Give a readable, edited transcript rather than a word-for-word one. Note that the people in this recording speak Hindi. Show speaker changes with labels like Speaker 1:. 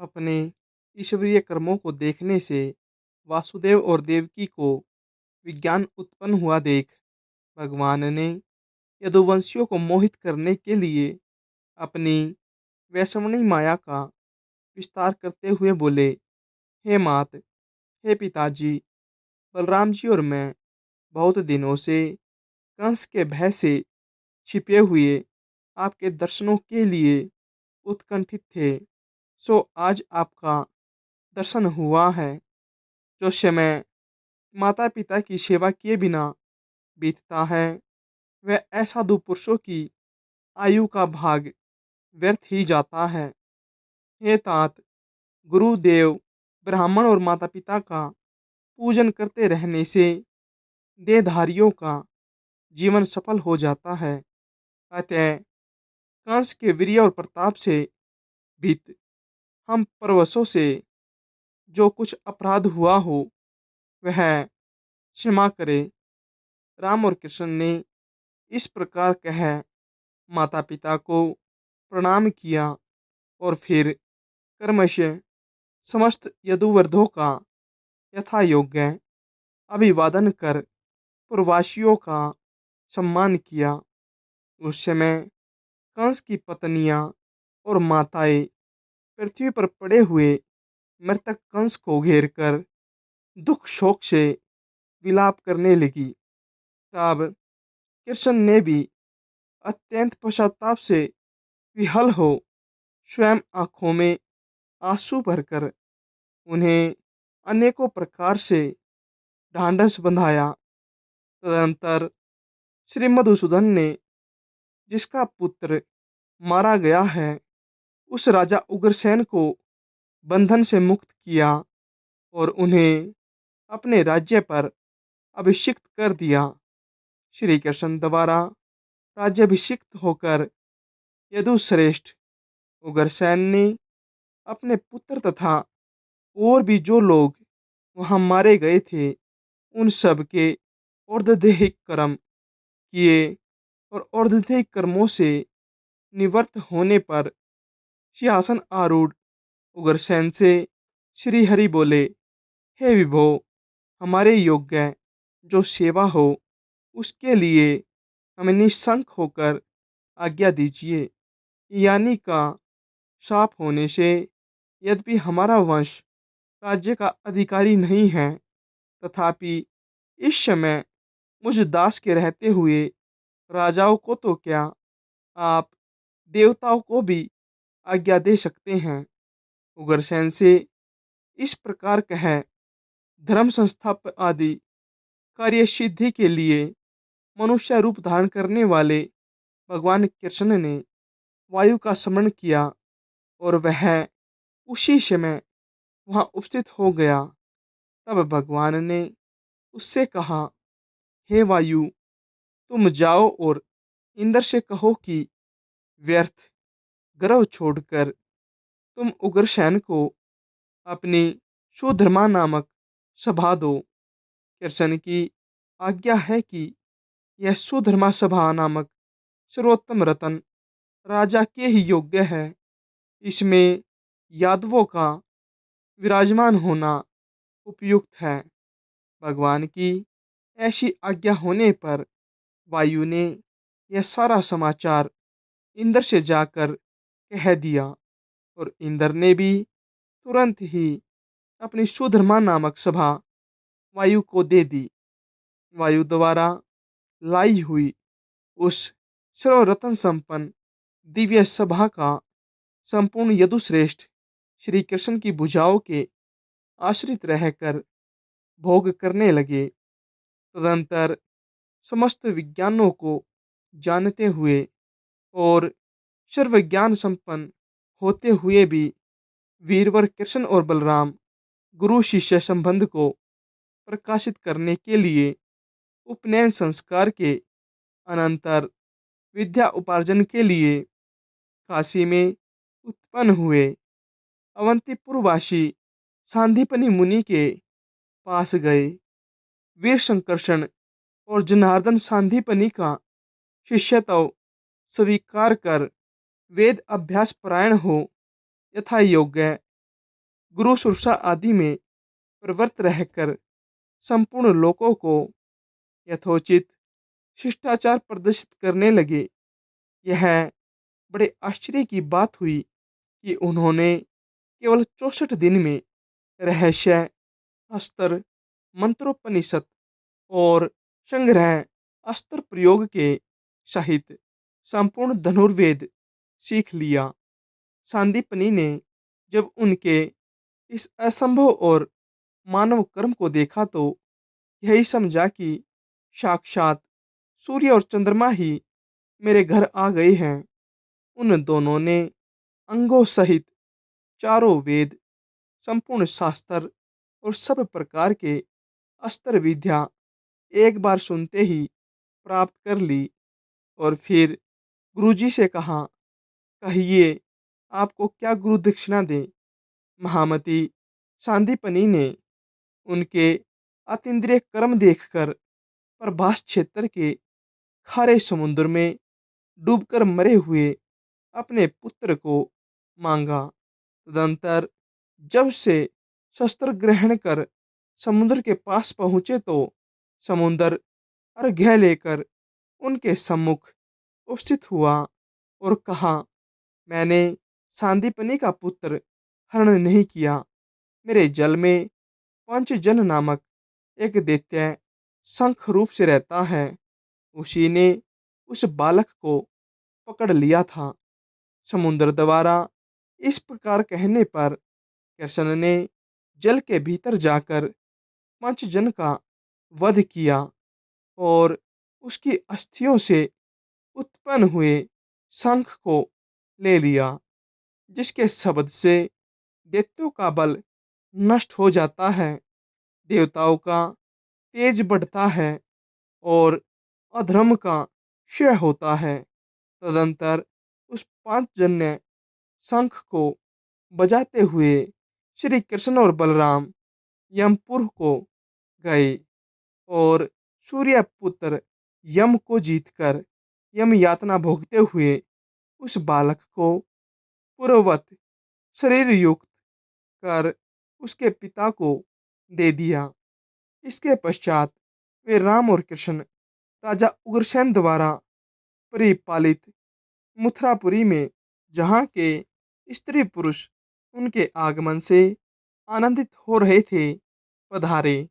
Speaker 1: अपने ईश्वरीय कर्मों को देखने से वासुदेव और देवकी को विज्ञान उत्पन्न हुआ देख भगवान ने यदुवंशियों को मोहित करने के लिए अपनी वैष्णवनी माया का विस्तार करते हुए बोले, हे मात, हे पिताजी, बलराम जी और मैं बहुत दिनों से कंस के भय से छिपे हुए आपके दर्शनों के लिए उत्कंठित थे। सो आज आपका दर्शन हुआ है। जो समय माता पिता की सेवा किए बिना बीतता है, वह असाधु पुरुषों की आयु का भाग व्यर्थ ही जाता है। हे तात, गुरुदेव, ब्राह्मण और माता पिता का पूजन करते रहने से देहधारियों का जीवन सफल हो जाता है। अतः कंस के वीर्य और प्रताप से भीत हम परवशों से जो कुछ अपराध हुआ हो वह क्षमा करे। राम और कृष्ण ने इस प्रकार कह माता पिता को प्रणाम किया और फिर कर्मश समस्त यदुवृद्धों का यथा योग्य अभिवादन कर प्रवासियों का सम्मान किया। उस समय कंस की पत्नियां और माताएं पृथ्वी पर पड़े हुए मृतक कंस को घेर कर दुख शोक से विलाप करने लगी। तब कृष्ण ने भी अत्यंत पश्चाताप से विहल हो स्वयं आंखों में आंसू भरकर उन्हें अनेकों प्रकार से ढांढस बंधाया। तदंतर श्री मधुसूदन ने, जिसका पुत्र मारा गया है, उस राजा उग्रसेन को बंधन से मुक्त किया और उन्हें अपने राज्य पर अभिषिक्त कर दिया। श्री कृष्ण द्वारा राज्याभिषिक्त होकर यदुश्रेष्ठ उग्रसेन ने अपने पुत्र तथा और भी जो लोग वहां मारे गए थे उन सब के और्धदेहिक कर्म किए और और्धदेहिक कर्मों से निवृत्त होने पर सिंहासन आरूढ़ उग्रसेन से श्री हरि बोले, हे विभो, हमारे योग्य जो सेवा हो उसके लिए हमें निशंक होकर आज्ञा दीजिए। यानी का शाप होने से यद्यपि हमारा वंश राज्य का अधिकारी नहीं है, तथापि इस समय मुझ दास के रहते हुए राजाओं को तो क्या, आप देवताओं को भी आज्ञा दे सकते हैं। उग्रसेन से इस प्रकार कह धर्म संस्थाप आदि कार्य सिद्धि के लिए मनुष्य रूप धारण करने वाले भगवान कृष्ण ने वायु का स्मरण किया और वह उसी समय वहां उपस्थित हो गया। तब भगवान ने उससे कहा, हे वायु, तुम जाओ और इंद्र से कहो कि व्यर्थ गर्व छोड़कर तुम उग्रसेन को अपनी सुधर्मा नामक सभा दो। कृष्ण की आज्ञा है कि यह सुधर्मा सभा नामक सर्वोत्तम रतन राजा के ही योग्य है। इसमें यादवों का विराजमान होना उपयुक्त है। भगवान की ऐसी आज्ञा होने पर वायु ने यह सारा समाचार इंद्र से जाकर कह दिया और इंद्र ने भी तुरंत ही अपनी सुधर्मा नामक सभा वायु को दे दी। वायु द्वारा लाई हुई उस सर्वरत्न संपन्न दिव्य सभा का संपूर्ण यदुश्रेष्ठ श्री कृष्ण की भुजाओं के आश्रित रहकर भोग करने लगे। तदंतर समस्त विज्ञानों को जानते हुए और सर्वज्ञान संपन्न होते हुए भी वीरवर कृष्ण और बलराम गुरु शिष्य संबंध को प्रकाशित करने के लिए उपनयन संस्कार के अनंतर विद्या उपार्जन के लिए काशी में उत्पन्न हुए। अवंतीपुरवासी सांदीपनि मुनि के पास गए। वीर संकर्षण और जनार्दन सांदीपनि का शिष्यत्व स्वीकार कर वेद अभ्यास परायण हो यथा योग्य गुरु शुश्रूषा आदि में प्रवृत्त रहकर संपूर्ण लोगों को यथोचित शिष्टाचार प्रदर्शित करने लगे। यह बड़े आश्चर्य की बात हुई कि उन्होंने केवल 64 दिन में रहस्य, अस्त्र, मंत्रोपनिषद और संग्रह अस्त्र प्रयोग के सहित संपूर्ण धनुर्वेद सीख लिया। सांदीपनि ने जब उनके इस असंभव और मानव कर्म को देखा तो यही समझा कि साक्षात सूर्य और चंद्रमा ही मेरे घर आ गए हैं। उन दोनों ने अंगों सहित चारों वेद, संपूर्ण शास्त्र और सब प्रकार के अस्त्र विद्या एक बार सुनते ही प्राप्त कर ली और फिर गुरुजी से कहा, कहिए आपको क्या गुरु दक्षिणा दें। महामती सांदीपनि ने उनके अतीन्द्रिय कर्म देखकर प्रभास क्षेत्र के खारे समुद्र में डूबकर मरे हुए अपने पुत्र को मांगा। तदंतर जब से शस्त्र ग्रहण कर समुद्र के पास पहुंचे तो समुद्र अर्घ्य लेकर उनके सम्मुख उपस्थित हुआ और कहा, मैंने सांदीपनि का पुत्र हरण नहीं किया। मेरे जल में पंचजन नामक एक दैत्य शंख रूप से रहता है। उसी ने उस बालक को पकड़ लिया था। समुद्र द्वारा इस प्रकार कहने पर कृष्ण ने जल के भीतर जाकर पंचजन का वध किया और उसकी अस्थियों से उत्पन्न हुए शंख को ले लिया, जिसके शब्द से दैत्यों का बल नष्ट हो जाता है, देवताओं का तेज बढ़ता है और अधर्म का क्षय होता है। तदंतर उस पांचजन्य शंख को बजाते हुए श्री कृष्ण और बलराम यमपुर को गए और सूर्यपुत्र यम को जीतकर यम यातना भोगते हुए उस बालक को पूर्ववत शरीर युक्त कर उसके पिता को दे दिया। इसके पश्चात वे राम और कृष्ण राजा उग्रसेन द्वारा परिपालित मथुरापुरी में, जहाँ के स्त्री पुरुष उनके आगमन से आनंदित हो रहे थे, पधारे।